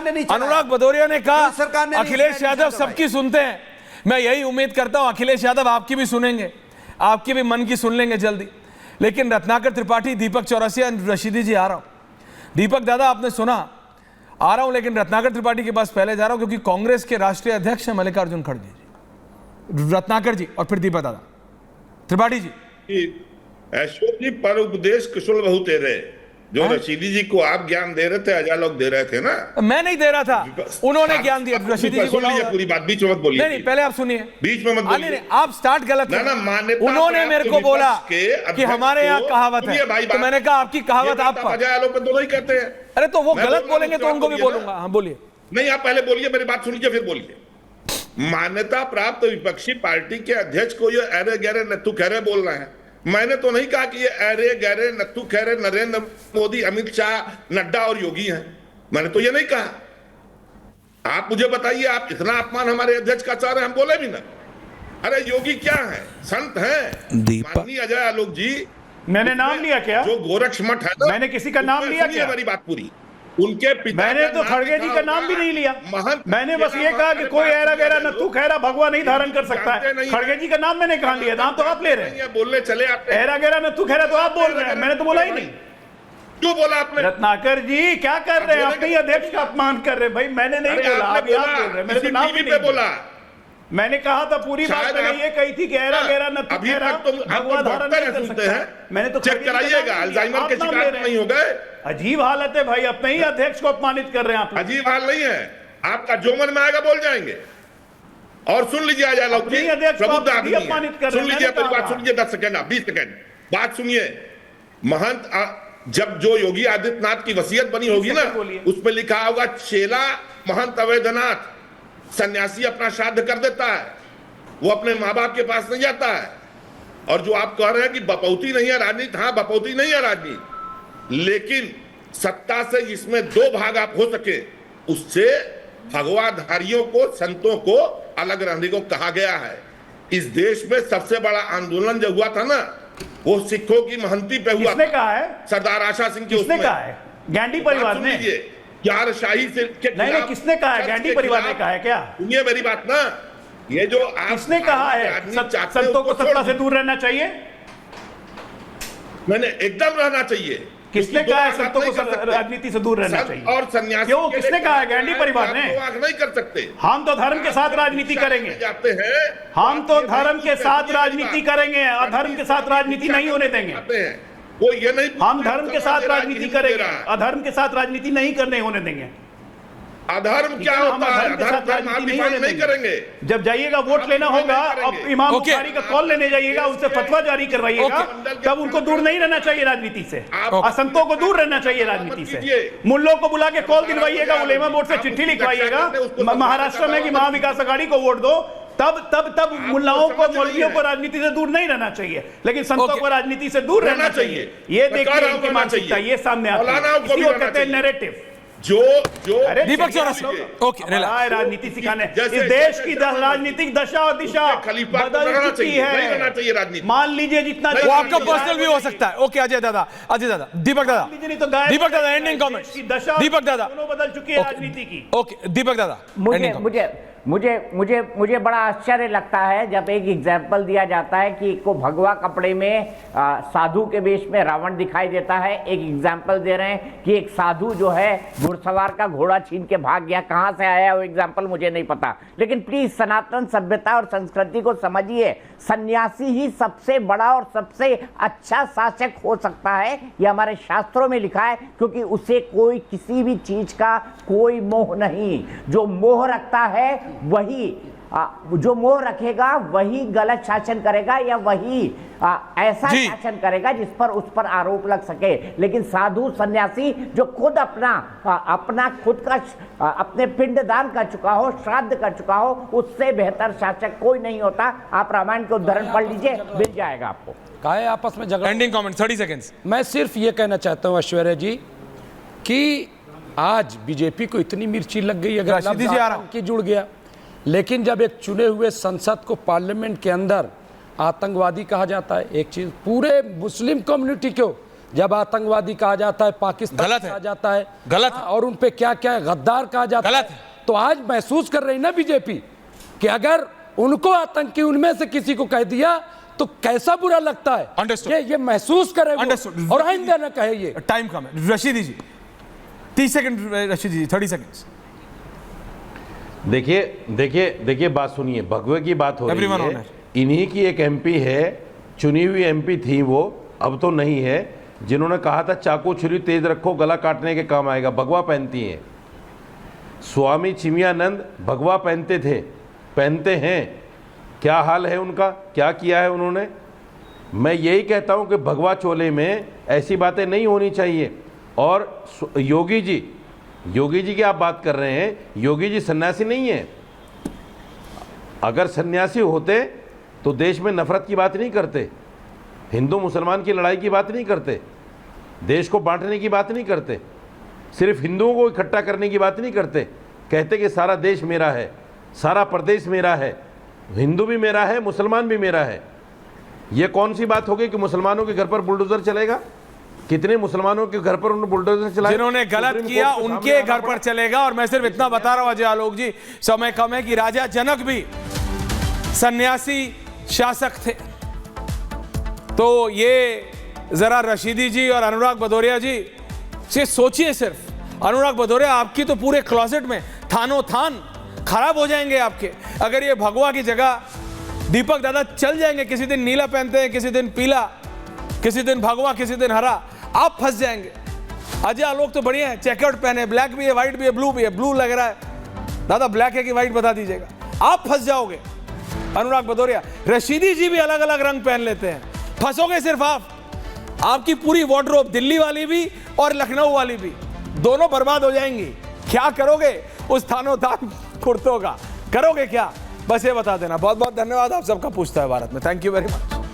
ने नहीं चलाया। अनुराग भदौरिया ने कहा सरकार ने अखिलेश यादव सबकी सुनते हैं। मैं यही उम्मीद करता हूं अखिलेश यादव आपकी भी सुनेंगे, आपकी भी मन की सुन लेंगे जल्दी। लेकिन रत्नाकर त्रिपाठी, दीपक चौरसिया, रशीदी जी, आ रहा हूं। दीपक दादा आपने सुना, आ रहा हूं, लेकिन रत्नाकर त्रिपाठी के पास पहले जा रहा हूं क्योंकि कांग्रेस के राष्ट्रीय अध्यक्ष हैं मल्लिकार्जुन खड़गे जी। रत्नाकर जी और फिर दीपक दादा। त्रिपाठी जी। अशोक जी, पर उपदेश कुशल बहु तेरे, जो रशीदी जी को आप ज्ञान दे रहे थे, अजय लोग दे रहे थे ना, मैं नहीं दे रहा था, उन्होंने ज्ञान दिया रशीदी जी को। पूरी बात बीच में मत बोलिए। नहीं, पहले आप सुनिए, बीच में मत बोलिए। नहीं, आप स्टार्ट गलत ना, उन्होंने मेरे को बोला कि हमारे यहाँ कहावत है, तो मैंने कहा आपकी कहावत आप अजय लोग दोनों ही कहते हैं। अरे तो वो गलत बोलेंगे तो उनको भी बोलूंगा। हाँ बोलिए। नहीं, आप पहले बोलिए, मेरी बात सुनिए फिर बोलिए। मान्यता प्राप्त विपक्षी पार्टी के अध्यक्ष को ये अरे गहरे नत्थु खैरे बोल रहे हैं। मैंने तो नहीं कहा कि ये अरे गहरे नत्थु खैरे नरेंद्र मोदी, अमित शाह, नड्डा और योगी हैं। मैंने तो ये नहीं कहा। आप मुझे बताइए, आप इतना अपमान हमारे अध्यक्ष का चाह रहे हैं, हम बोले भी ना। अरे योगी क्या है, संत है। माननीय अजय आलोक जी, मैंने नाम लिया क्या? जो गोरक्ष मठ है ना, मैंने किसी का नाम लिया क्या? मेरी बात पूरी। उनके पिता, मैंने तो खड़गे जी का नाम भी नहीं लिया। मैंने बस ये कहा कि कोई ऐरा गहरा नत्थु खैरा भगवा नहीं धारण कर सकता है। खड़गे जी का नाम मैंने कहा लिया, नाम तो आप ले रहे हैं। बोलने चले आप, ऐरा गहरा नत्थु खैरा तो आप बोल रहे हैं, मैंने तो बोला ही नहीं। क्यों बोला आपने? रत्नाकर जी क्या कर रहे हैं? अपने ही अध्यक्ष का अपमान कर रहे हैं। भाई मैंने नहीं बोला, आप बोल रहे हैं। मैंने तो नाम भी नहीं बोला। मैंने कहा था पूरी बात मैंने ये कही थी कि ऐरा गहरा नत्थु खैरा भगवा धारण नहीं कर सकता है। मैंने तो चेक कराइएगा, अल्जाइमर के शिकार नहीं हो गए। अजीब हालत है भाई, अपने ही अध्यक्ष को अपमानित कर रहे हैं आप। अजीब हाल नहीं है, आपका जो मन में आएगा बोल जाएंगे। और सुन लीजिए अजय लोग जी, प्रबुद्ध आदमी है, सुन लीजिए मेरी बात, सुन लीजिए 10 सेकंड, 20 सेकंड बात सुनिए। महंत जब जो योगी आदित्यनाथ की वसीयत बनी होगी ना, उसमें लिखा होगा चेला महंत अवैधनाथ, सन्यासी अपना श्राद्ध कर देता है, वो अपने माँ बाप के पास नहीं जाता है। और जो आप कह रहे हैं कि बपौती नहीं है राजनीति, हाँ बपौती नहीं है राजनीति, लेकिन सत्ता से जिसमें 2 भाग आप हो सके, उससे भगवाधारियों को, संतों को अलग रहने को कहा गया है। इस देश में सबसे बड़ा आंदोलन जो हुआ था ना, वो सिखों की महंती पे हुआ। किसने कहा है? सरदार आशा सिंह के। किसने कहा है? गांधी परिवार ने। यार शाही से नहीं, किसने कहा है? गांधी परिवार ने कहा है क्या? सुनिए मेरी बात ना, ये जो किसने कहा है संतों को सत्ता से दूर रहना चाहिए? मैंने एकदम रहना चाहिए। किसने कहा है संतों को राजनीति से दूर रहना चाहिए? और सन्यासी क्यों, किसने कहा है? गांधी परिवार ने। नहीं कर सकते। हम तो धर्म के साथ राजनीति करेंगे, जाते हैं, हम तो धर्म के साथ राजनीति करेंगे, अधर्म के साथ राजनीति नहीं होने देंगे। वो ये नहीं, हम धर्म के साथ राजनीति करेंगे, अधर्म के साथ राजनीति नहीं करने होने देंगे। अधर्म क्या होता है? अधर्म नहीं करेंगे। जब जाइएगा वोट लेना होगा, अब इमाम बुखारी का कॉल लेने जाइएगा, उनसे फतवा जारी करवाइएगा, तब उनको दूर नहीं रहना चाहिए राजनीति से, असंतों को दूर रहना चाहिए राजनीति से। मुल्लों को बुला के कॉल दिलवाइएगा, उलेमा बोर्ड से चिट्ठी लिखवाइएगा महाराष्ट्र में कि महाविकास आघाड़ी को वोट दो, तब मुल्लाओं को, मौलवियों को राजनीति से दूर नहीं रहना चाहिए, लेकिन संतों को राजनीति से दूर रहना चाहिए। ये देखिए इनकी मानसिकता, ये सामने आती है, इसी को कहते हैं नैरेटिव। जो दीपक चौरसिया, ओके, राजनीति सिखाने, इस देश की राजनीतिक दशा और दिशा बदल चुकी है। मान लीजिए जितना, वो आपका पर्सनल भी हो सकता है। ओके अजय दादा, दीपक दादा एंडिंग कमेंट। दीपक दादा, दोनों बदल चुकी है राजनीति की। ओके दीपक दादा, मुझे बड़ा आश्चर्य लगता है जब एक एग्जाम्पल दिया जाता है कि को भगवा कपड़े में साधु के वेश में रावण दिखाई देता है। एक एग्जाम्पल दे रहे हैं कि एक साधु जो है घुड़सवार का घोड़ा छीन के भाग गया। कहाँ से आया वो एग्जाम्पल मुझे नहीं पता, लेकिन प्लीज सनातन सभ्यता और संस्कृति को समझिए। सन्यासी ही सबसे बड़ा और सबसे अच्छा शासक हो सकता है, ये हमारे शास्त्रों में लिखा है, क्योंकि उसे कोई किसी भी चीज का कोई मोह नहीं। जो मोह रखता है वही, जो मोह रखेगा वही गलत शासन करेगा, या वही ऐसा शासन करेगा जिस पर उस पर आरोप लग सके। लेकिन साधु सन्यासी जो खुद अपना खुद का अपने पिंडदान कर चुका हो, श्राद्ध कर चुका हो, उससे बेहतर शासक कोई नहीं होता। आप रामायण के उदाहरण पढ़ लीजिए, मिल जाएगा आपको। काहे आपस में झगड़ा। Ending comment 30 seconds. मैं सिर्फ ये कहना चाहता हूँ ऐश्वर्या जी कि आज बीजेपी को इतनी मिर्ची लग गई, अगर की जुड़ गया, लेकिन जब एक चुने हुए संसद को पार्लियामेंट के अंदर आतंकवादी कहा जाता है, एक चीज पूरे मुस्लिम कम्युनिटी को जब आतंकवादी कहा जाता है, पाकिस्तान गलत है, कहा जाता है, गलत है, और उन पे क्या क्या है, गद्दार कहा जाता गलत है। है। तो आज महसूस कर रही ना बीजेपी कि अगर उनको आतंकी उनमें से किसी को कह दिया तो कैसा बुरा लगता है। Understood. ये महसूस करे वो, Understood. और आइंदा न कहे ये। टाइम कम है। रशीदी जी 30 सेकंड, रशीदी जी 30 सेकंड्स। देखिए बात सुनिए, भगवे की बात हो रही Everyone है। honor. इन्हीं की एक एमपी है, चुनी हुई एमपी थी वो, अब तो नहीं है, जिन्होंने कहा था चाकू छुरी तेज रखो गला काटने के काम आएगा। भगवा पहनती हैं। स्वामी चिमयानंद भगवा पहनते थे, पहनते हैं। क्या हाल है उनका, क्या किया है उन्होंने? मैं यही कहता हूं कि भगवा चोले में ऐसी बातें नहीं होनी चाहिए। और योगी जी की आप बात कर रहे हैं, योगी जी सन्यासी नहीं है। अगर सन्यासी होते तो देश में नफरत की बात नहीं करते, हिंदू मुसलमान की लड़ाई की बात नहीं करते, देश को बांटने की बात नहीं करते, सिर्फ हिंदुओं को इकट्ठा करने की बात नहीं करते। कहते कि सारा देश मेरा है, सारा प्रदेश मेरा है, हिंदू भी मेरा है, मुसलमान भी मेरा है। ये कौन सी बात होगी कि मुसलमानों के घर पर बुलडोजर चलेगा? कितने मुसलमानों के घर पर उन्होंने बुलडोजर चलाया? जिन्होंने गलत किया उनके घर पर चलेगा। और मैं सिर्फ इतना बता रहा हूं अजय आलोक जी, समय कम है, कि राजा जनक भी सन्यासी शासक थे। तो ये जरा रशीदी जी और अनुराग भदौरिया जी से सोचिए। सिर्फ अनुराग भदौरिया, आपकी तो पूरे क्लोजेट में थानो थान खराब हो जाएंगे आपके, अगर ये भगवा की जगह दीपक दादा चल जाएंगे। किसी दिन नीला पहनते हैं, किसी दिन पीला, किसी दिन भगवा, किसी दिन हरा, आप फंस जाएंगे। अजय आलोक तो बढ़िया है, चेकआउट पहने, ब्लैक भी है, व्हाइट भी है, ब्लू भी है। ब्लू लग रहा है दादा, ब्लैक है कि व्हाइट बता दीजिएगा, आप फंस जाओगे। अनुराग भदौरिया, रशीदी जी भी अलग अलग रंग पहन लेते हैं, फंसोगे सिर्फ आप। आपकी पूरी वार्डरोब, दिल्ली वाली भी और लखनऊ वाली भी, दोनों बर्बाद हो जाएंगी। क्या करोगे उस थानो थान कुर्तों का, करोगे क्या? बस ये बता देना। बहुत बहुत धन्यवाद, आप सबका पूछता है भारत में। Thank you very much.